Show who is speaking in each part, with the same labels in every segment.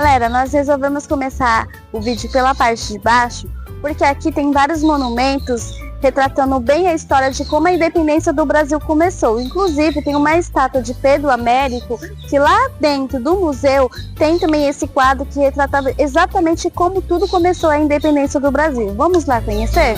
Speaker 1: Galera, nós resolvemos começar o vídeo pela parte de baixo, porque aqui tem vários monumentos retratando bem a história de como a independência do Brasil começou. Inclusive, tem uma estátua de Pedro Américo, que lá dentro do museu tem também esse quadro que retratava exatamente como tudo começou a independência do Brasil. Vamos lá conhecer?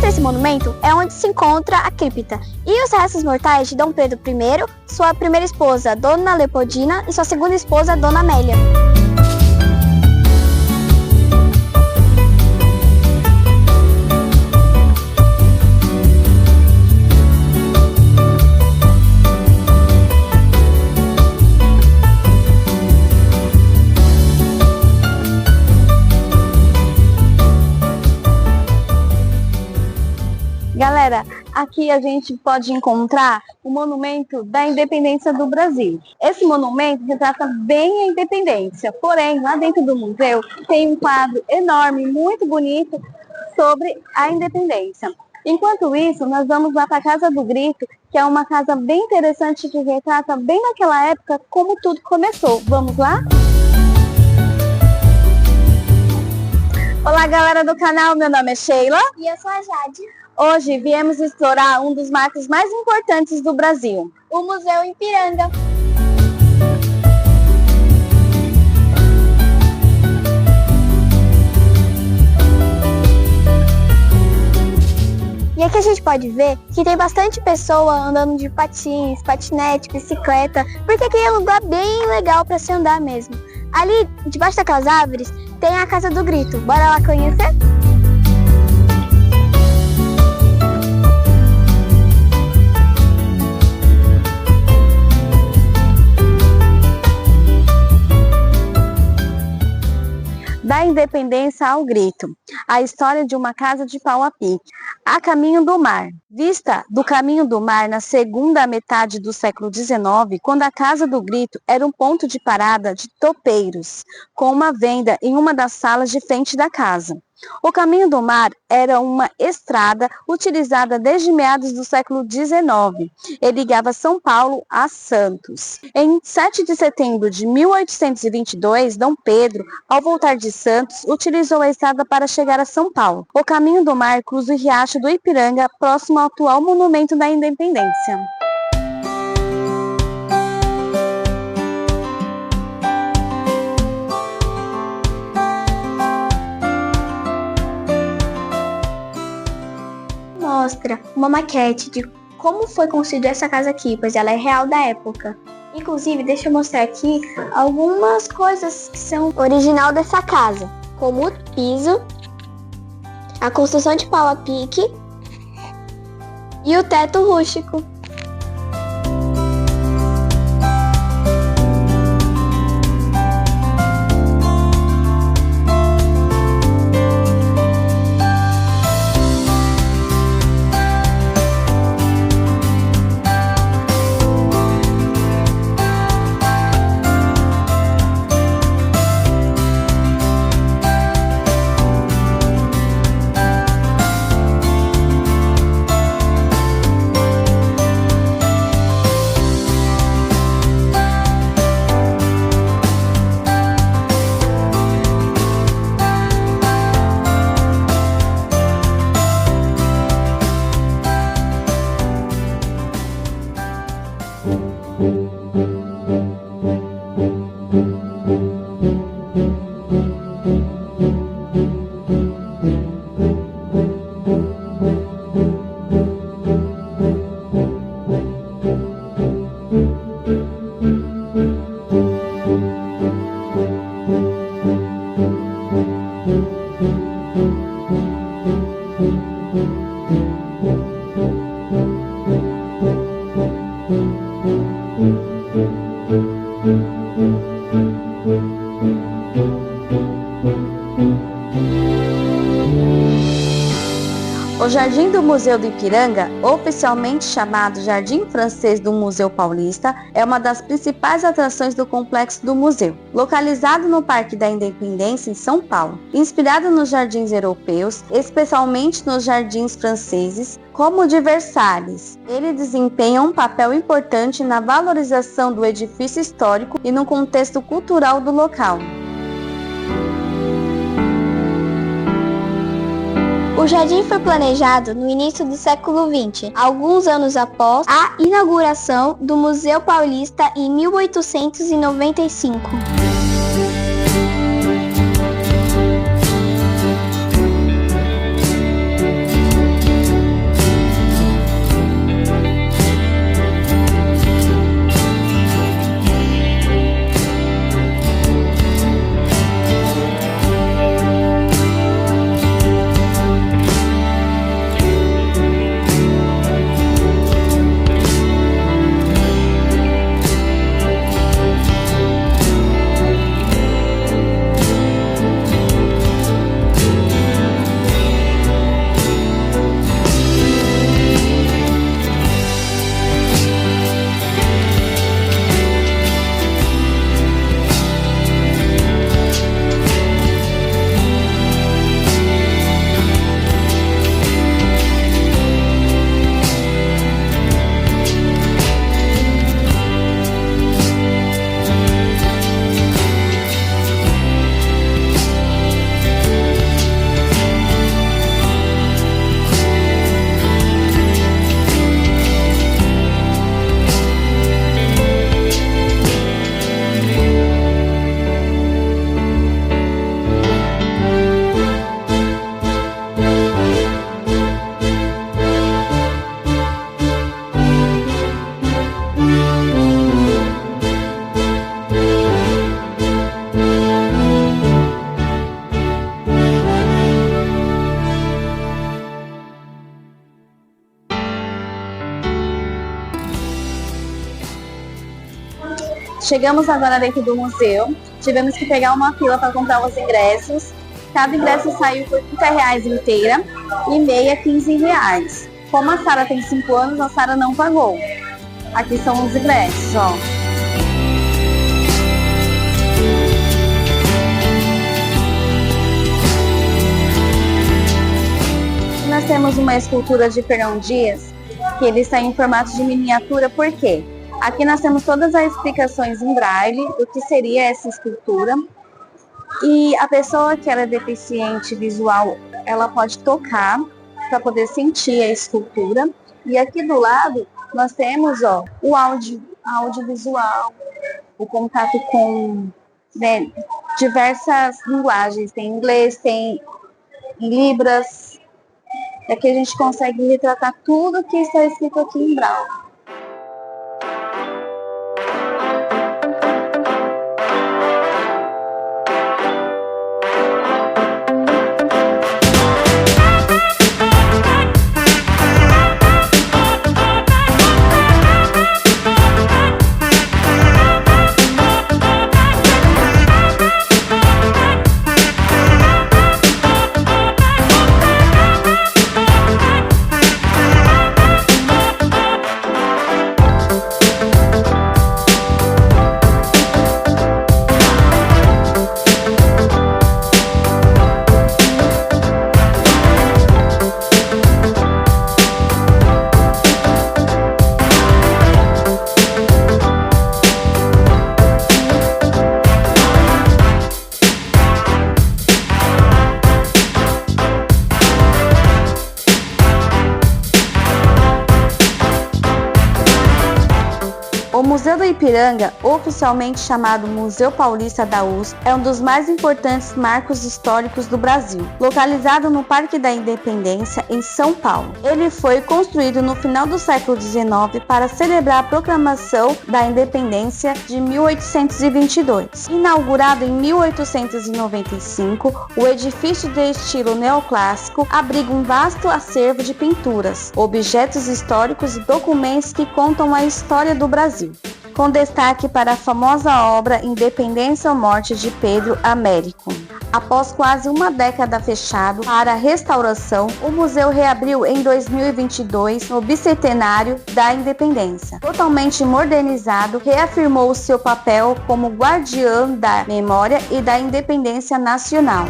Speaker 1: Esse monumento é onde se encontra a cripta e os restos mortais de Dom Pedro I, sua primeira esposa, Dona Leopoldina, e sua segunda esposa, Dona Amélia. Galera, aqui a gente pode encontrar o monumento da independência do Brasil. Esse monumento retrata bem a independência, porém, lá dentro do museu tem um quadro enorme, muito bonito, sobre a independência. Enquanto isso, nós vamos lá para a Casa do Grito, que é uma casa bem interessante que retrata bem naquela época como tudo começou. Vamos lá? Olá, galera do canal, meu nome é Sheila.
Speaker 2: E eu sou a Jade.
Speaker 1: Hoje viemos explorar um dos marcos mais importantes do Brasil,
Speaker 2: o Museu Ipiranga.
Speaker 1: E aqui a gente pode ver que tem bastante pessoa andando de patins, patinete, bicicleta, porque aqui é um lugar bem legal para se andar mesmo. Ali, debaixo daquelas árvores, tem a Casa do Grito. Bora lá conhecer? Da independência ao grito, a história de uma casa de pau a pique, a caminho do mar. Vista do caminho do mar na segunda metade do século XIX, quando a Casa do Grito era um ponto de parada de topeiros, com uma venda em uma das salas de frente da casa. O caminho do mar era uma estrada utilizada desde meados do século XIX. Ele ligava São Paulo a Santos. Em 7 de setembro de 1822, Dom Pedro, ao voltar de Santos, utilizou a estrada para chegar a São Paulo. O caminho do mar cruza o riacho do Ipiranga, próximo ao atual Monumento da Independência.
Speaker 2: Mostra uma maquete de como foi construída essa casa aqui, pois ela é real da época. Inclusive, deixa eu mostrar aqui algumas coisas que são original dessa casa, como o piso, a construção de pau a pique e o teto rústico.
Speaker 1: Thank you. jardim do Museu do Ipiranga, oficialmente chamado Jardim Francês do Museu Paulista, é uma das principais atrações do complexo do museu. Localizado no Parque da Independência, em São Paulo, inspirado nos jardins europeus, especialmente nos jardins franceses, como o de Versalhes, ele desempenha um papel importante na valorização do edifício histórico e no contexto cultural do local.
Speaker 2: O jardim foi planejado no início do século XX, alguns anos após a inauguração do Museu Paulista em 1895.
Speaker 1: Chegamos agora dentro do museu, tivemos que pegar uma fila para comprar os ingressos. Cada ingresso saiu por R$30 inteira e meia R$15. Como a Sara tem 5 anos, a Sara não pagou. Aqui são os ingressos, ó. Nós temos uma escultura de Fernão Dias, que ele está em formato de miniatura, por quê? Aqui nós temos todas as explicações em braille do que seria essa escultura. E a pessoa que ela é deficiente visual, ela pode tocar para poder sentir a escultura. E aqui do lado nós temos, ó, o audiovisual, o contato com, né, diversas linguagens. Tem inglês, tem libras. E aqui a gente consegue retratar tudo que está escrito aqui em braille. O Museu do Ipiranga, oficialmente chamado Museu Paulista da USP, é um dos mais importantes marcos históricos do Brasil, localizado no Parque da Independência, em São Paulo. Ele foi construído no final do século XIX para celebrar a proclamação da independência de 1822. Inaugurado em 1895, o edifício de estilo neoclássico abriga um vasto acervo de pinturas, objetos históricos e documentos que contam a história do Brasil. com destaque para a famosa obra Independência ou Morte de Pedro Américo. Após quase uma década fechado para restauração, o museu reabriu em 2022 no bicentenário da independência. Totalmente modernizado, reafirmou seu papel como guardião da memória e da independência nacional.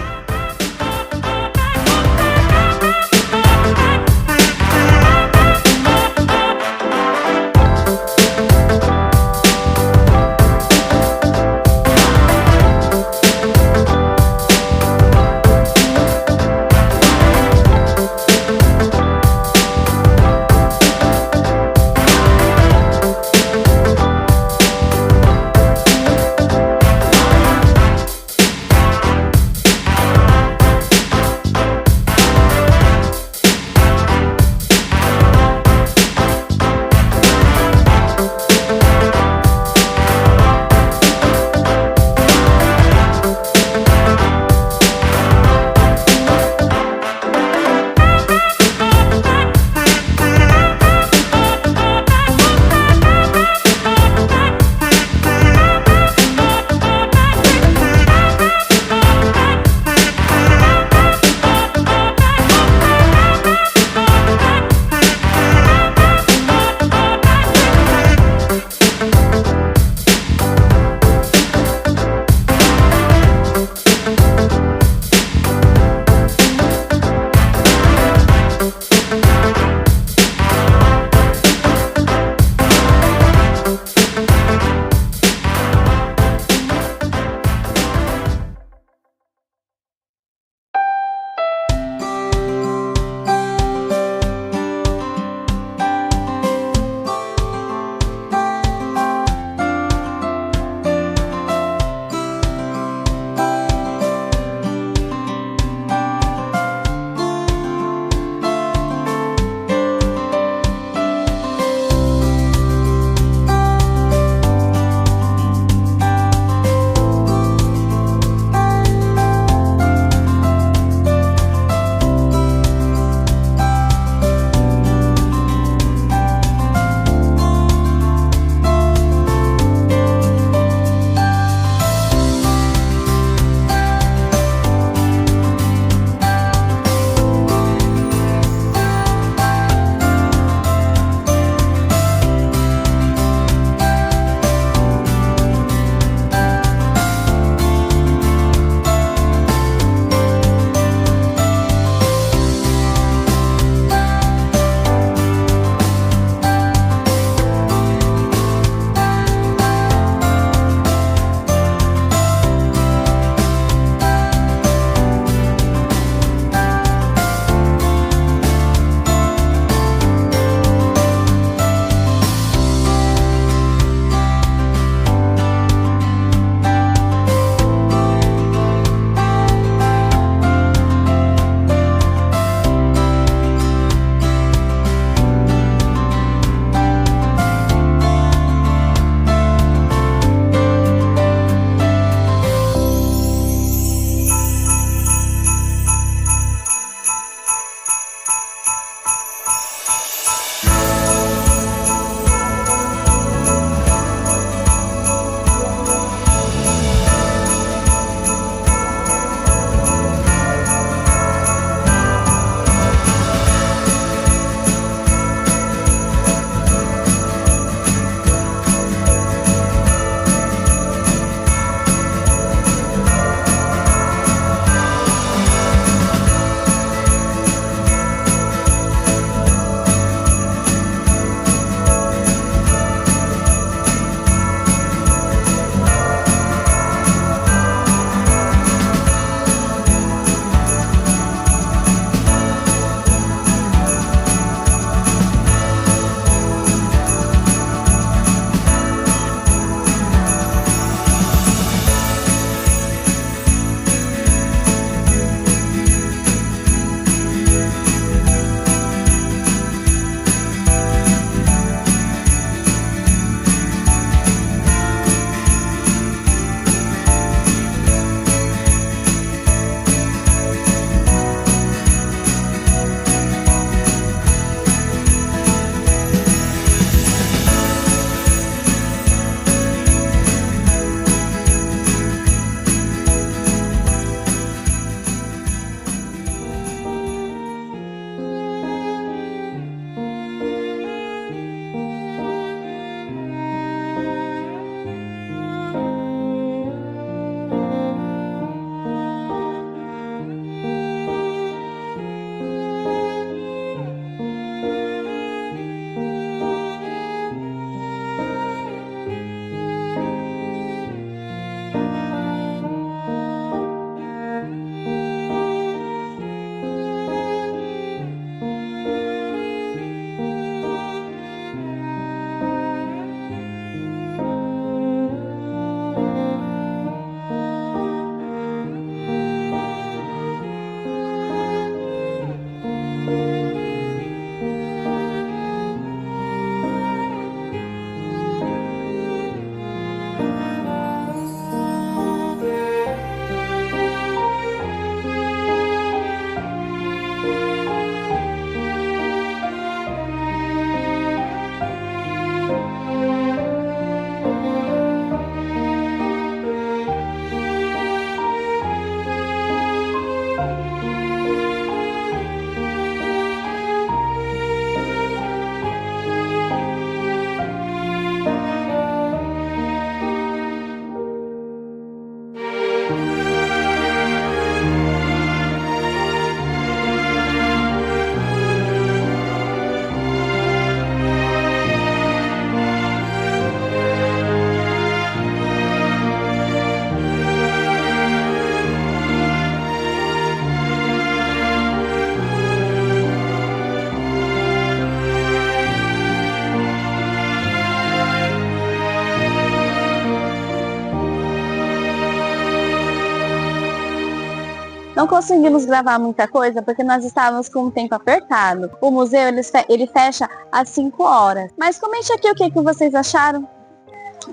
Speaker 1: Não conseguimos gravar muita coisa porque nós estávamos com o tempo apertado. O museu ele fecha às 5 horas. Mas comente aqui o que vocês acharam.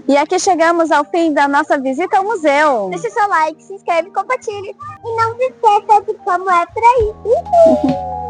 Speaker 1: E aqui chegamos ao fim da nossa visita ao museu.
Speaker 2: Deixe seu like, se inscreve e compartilhe. E não se esqueça de como é por aí.